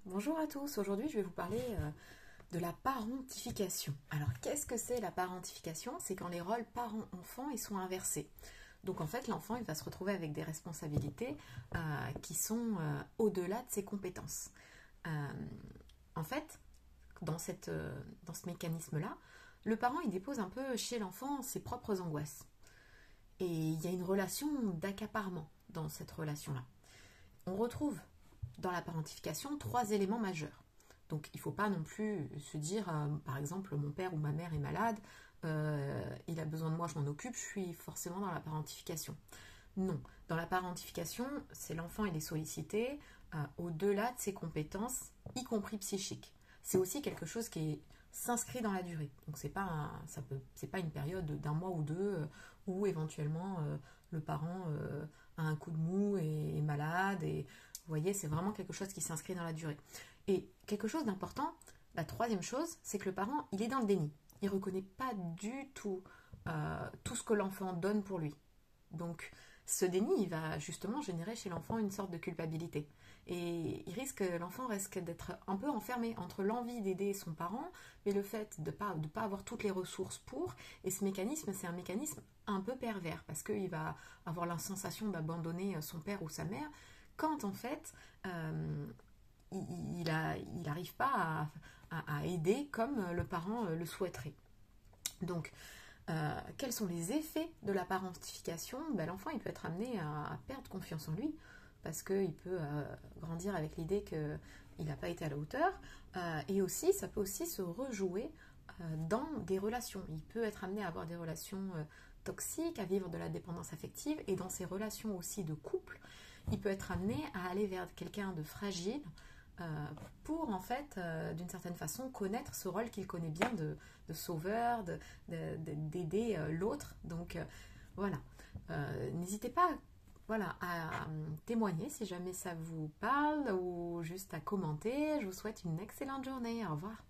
Bonjour à tous, aujourd'hui je vais vous parler de la parentification. Alors qu'est-ce que c'est la parentification? C'est quand les rôles parent-enfant ils sont inversés. Donc en fait l'enfant il va se retrouver avec des responsabilités qui sont au-delà de ses compétences. Euh, en fait, dans ce mécanisme-là, le parent il dépose un peu chez l'enfant ses propres angoisses. Et il y a une relation d'accaparement dans cette relation-là. On retrouve dans la parentification trois éléments majeurs. Donc il ne faut pas non plus se dire, par exemple, mon père ou ma mère est malade, il a besoin de moi, je m'en occupe, je suis forcément dans la parentification. Non, dans la parentification, c'est l'enfant, il est sollicité au-delà de ses compétences, y compris psychiques. C'est aussi quelque chose qui s'inscrit dans la durée. Donc c'est pas une période d'un mois ou deux où éventuellement le parent a un coup de mou et est malade. Et vous voyez, c'est vraiment quelque chose qui s'inscrit dans la durée. Et quelque chose d'important, la troisième chose, c'est que le parent, il est dans le déni. Il ne reconnaît pas du tout tout ce que l'enfant donne pour lui. Donc, ce déni, il va justement générer chez l'enfant une sorte de culpabilité. Et l'enfant risque d'être un peu enfermé entre l'envie d'aider son parent, mais le fait de ne pas avoir toutes les ressources pour. Et ce mécanisme, c'est un mécanisme un peu pervers, parce qu'il va avoir la sensation d'abandonner son père ou sa mère, quand en fait, il n'arrive pas à aider comme le parent le souhaiterait. Donc, quels sont les effets de la parentification? L'enfant il peut être amené à perdre confiance en lui parce qu'il peut grandir avec l'idée qu'il n'a pas été à la hauteur, et aussi ça peut aussi se rejouer dans des relations. Il peut être amené à avoir des relations toxiques, à vivre de la dépendance affective, et dans ces relations aussi de couple, il peut être amené à aller vers quelqu'un de fragile, pour en fait, d'une certaine façon, connaître ce rôle qu'il connaît bien de sauveur, d'aider l'autre. Donc voilà, n'hésitez pas, voilà, à témoigner si jamais ça vous parle, ou juste à commenter. Je vous souhaite une excellente journée. Au revoir.